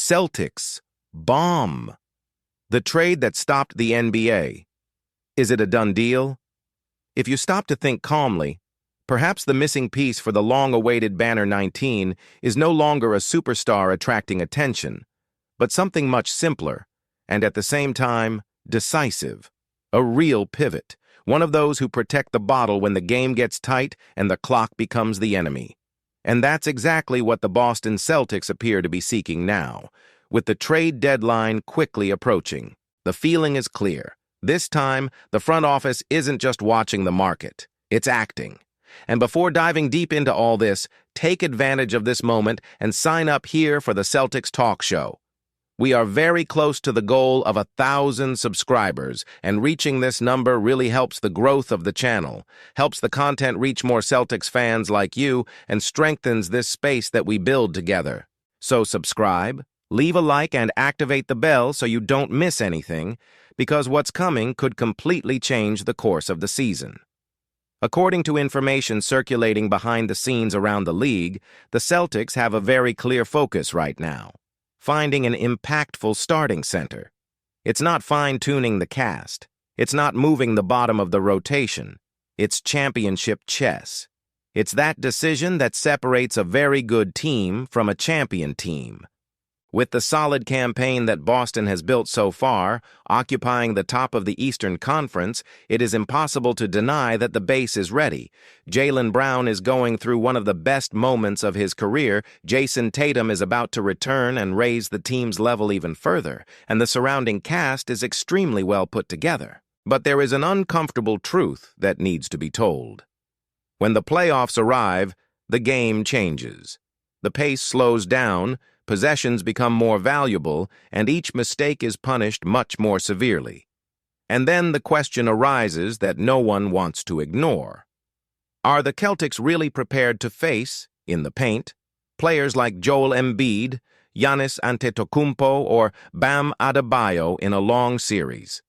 Celtics bomb. The trade that stopped the NBA. Is it a done deal? If you stop to think calmly, perhaps the missing piece for the long-awaited Banner 19 is no longer a superstar attracting attention, but something much simpler, and at the same time, decisive. A real pivot, one of those who protect the bottle when the game gets tight and the clock becomes the enemy. And that's exactly what the Boston Celtics appear to be seeking now, with the trade deadline quickly approaching. The feeling is clear. This time, the front office isn't just watching the market, it's acting. And before diving deep into all this, take advantage of this moment and sign up here for the Celtics Talk Show. We are very close to the goal of 1,000 subscribers, and reaching this number really helps the growth of the channel, helps the content reach more Celtics fans like you, and strengthens this space that we build together. So subscribe, leave a like, and activate the bell so you don't miss anything, because what's coming could completely change the course of the season. According to information circulating behind the scenes around the league, the Celtics have a very clear focus right now: finding an impactful starting center. It's not fine-tuning the cast. It's not moving the bottom of the rotation. It's championship chess. It's that decision that separates a very good team from a champion team. With the solid campaign that Boston has built so far, occupying the top of the Eastern Conference, it is impossible to deny that the base is ready. Jaylen Brown is going through one of the best moments of his career, Jason Tatum is about to return and raise the team's level even further, and the surrounding cast is extremely well put together. But there is an uncomfortable truth that needs to be told. When the playoffs arrive, the game changes. The pace slows down, possessions become more valuable, and each mistake is punished much more severely. And then the question arises that no one wants to ignore. Are the Celtics really prepared to face, in the paint, players like Joel Embiid, Giannis Antetokounmpo, or Bam Adebayo in a long series?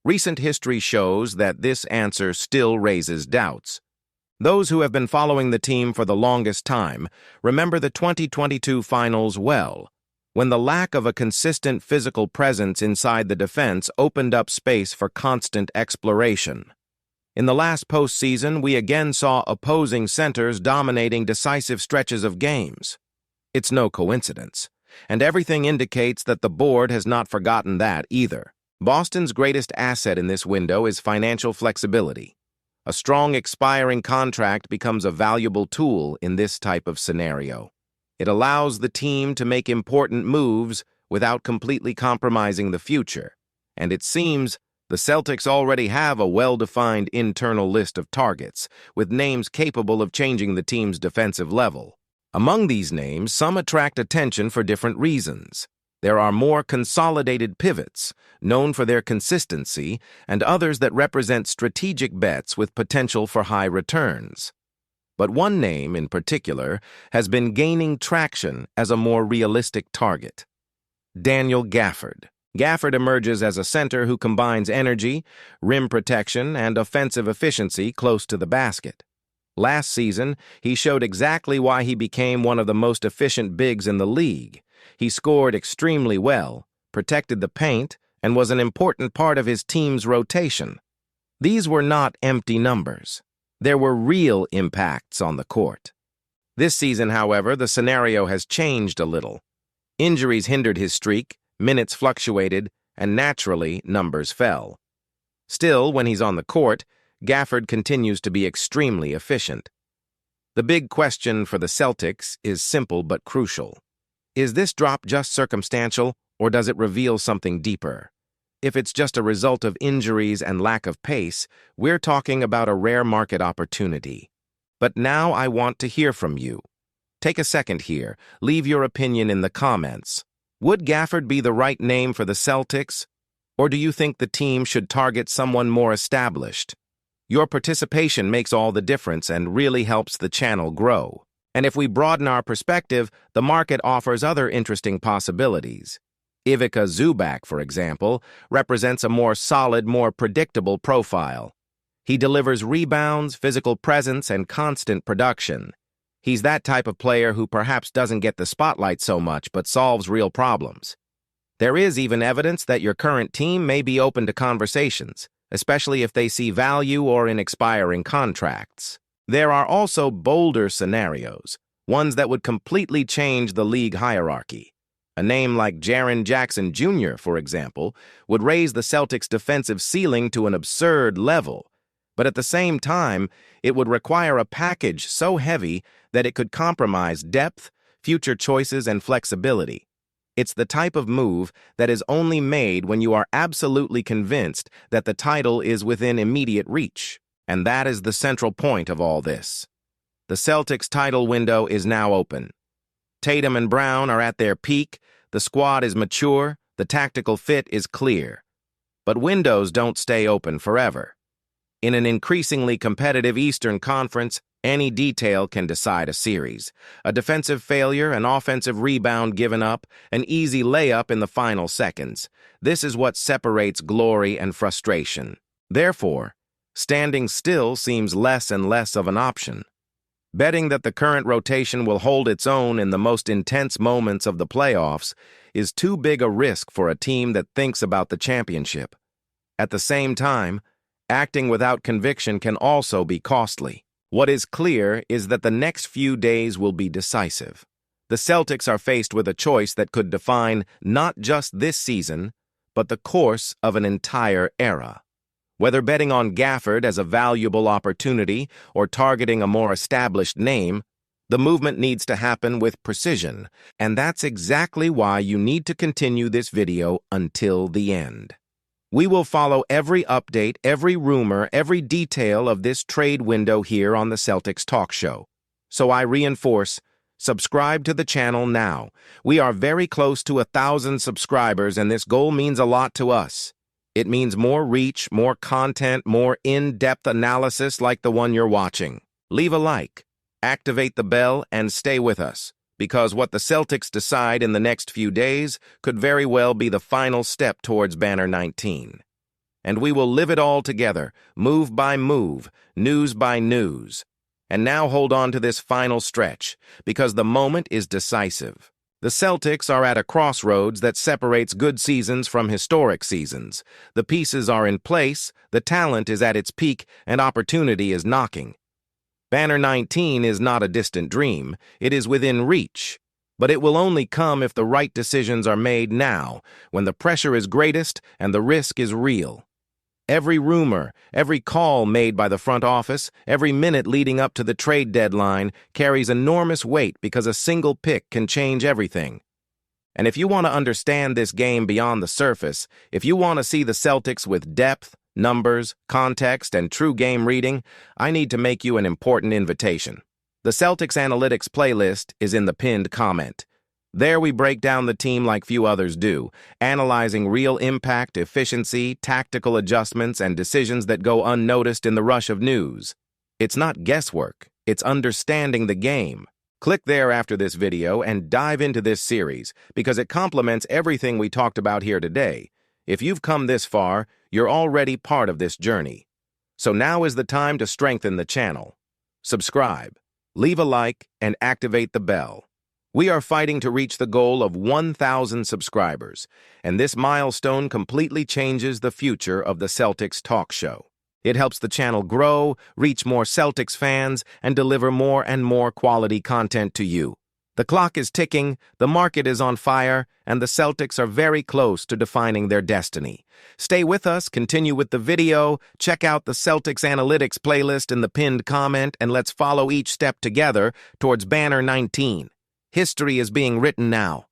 Recent history shows that this answer still raises doubts. Those who have been following the team for the longest time remember the 2022 finals well, when the lack of a consistent physical presence inside the defense opened up space for constant exploration. In the last postseason, we again saw opposing centers dominating decisive stretches of games. It's no coincidence, and everything indicates that the board has not forgotten that either. Boston's greatest asset in this window is financial flexibility. A strong expiring contract becomes a valuable tool in this type of scenario. It allows the team to make important moves without completely compromising the future, and it seems the Celtics already have a well-defined internal list of targets, with names capable of changing the team's defensive level. Among these names, some attract attention for different reasons. There are more consolidated pivots, known for their consistency, and others that represent strategic bets with potential for high returns. But one name, in particular, has been gaining traction as a more realistic target: Daniel Gafford. Gafford emerges as a center who combines energy, rim protection, and offensive efficiency close to the basket. Last season, he showed exactly why he became one of the most efficient bigs in the league. He scored extremely well, protected the paint, and was an important part of his team's rotation. These were not empty numbers. There were real impacts on the court. This season, however, the scenario has changed a little. Injuries hindered his streak, minutes fluctuated, and naturally, numbers fell. Still, when he's on the court, Gafford continues to be extremely efficient. The big question for the Celtics is simple but crucial. Is this drop just circumstantial, or does it reveal something deeper? If it's just a result of injuries and lack of pace, we're talking about a rare market opportunity. But now I want to hear from you. Take a second here. Leave your opinion in the comments. Would Gafford be the right name for the Celtics? Or do you think the team should target someone more established? Your participation makes all the difference and really helps the channel grow. And if we broaden our perspective, the market offers other interesting possibilities. Ivica Zubac, for example, represents a more solid, more predictable profile. He delivers rebounds, physical presence, and constant production. He's that type of player who perhaps doesn't get the spotlight so much but solves real problems. There is even evidence that your current team may be open to conversations, especially if they see value or in expiring contracts. There are also bolder scenarios, ones that would completely change the league hierarchy. A name like Jaren Jackson Jr., for example, would raise the Celtics' defensive ceiling to an absurd level. But at the same time, it would require a package so heavy that it could compromise depth, future choices, and flexibility. It's the type of move that is only made when you are absolutely convinced that the title is within immediate reach. And that is the central point of all this. The Celtics' title window is now open. Tatum and Brown are at their peak, the squad is mature, the tactical fit is clear. But windows don't stay open forever. In an increasingly competitive Eastern Conference, any detail can decide a series. A defensive failure, an offensive rebound given up, an easy layup in the final seconds. This is what separates glory and frustration. Therefore, standing still seems less and less of an option. Betting that the current rotation will hold its own in the most intense moments of the playoffs is too big a risk for a team that thinks about the championship. At the same time, acting without conviction can also be costly. What is clear is that the next few days will be decisive. The Celtics are faced with a choice that could define not just this season, but the course of an entire era. Whether betting on Gafford as a valuable opportunity or targeting a more established name, the movement needs to happen with precision, and that's exactly why you need to continue this video until the end. We will follow every update, every rumor, every detail of this trade window here on the Celtics Talk Show. So I reinforce, subscribe to the channel now. We are very close to 1,000 subscribers, and this goal means a lot to us. It means more reach, more content, more in-depth analysis like the one you're watching. Leave a like, activate the bell, and stay with us, because what the Celtics decide in the next few days could very well be the final step towards Banner 19. And we will live it all together, move by move, news by news. And now hold on to this final stretch, because the moment is decisive. The Celtics are at a crossroads that separates good seasons from historic seasons. The pieces are in place, the talent is at its peak, and opportunity is knocking. Banner 19 is not a distant dream, it is within reach. But it will only come if the right decisions are made now, when the pressure is greatest and the risk is real. Every rumor, every call made by the front office, every minute leading up to the trade deadline carries enormous weight because a single pick can change everything. And if you want to understand this game beyond the surface, if you want to see the Celtics with depth, numbers, context, and true game reading, I need to make you an important invitation. The Celtics Analytics playlist is in the pinned comment. There we break down the team like few others do, analyzing real impact, efficiency, tactical adjustments, and decisions that go unnoticed in the rush of news. It's not guesswork, it's understanding the game. Click there after this video and dive into this series, because it complements everything we talked about here today. If you've come this far, you're already part of this journey. So now is the time to strengthen the channel. Subscribe, leave a like, and activate the bell. We are fighting to reach the goal of 1,000 subscribers, and this milestone completely changes the future of the Celtics Talk Show. It helps the channel grow, reach more Celtics fans, and deliver more and more quality content to you. The clock is ticking, the market is on fire, and the Celtics are very close to defining their destiny. Stay with us, continue with the video, check out the Celtics Analytics playlist in the pinned comment, and let's follow each step together towards Banner 19. History is being written now.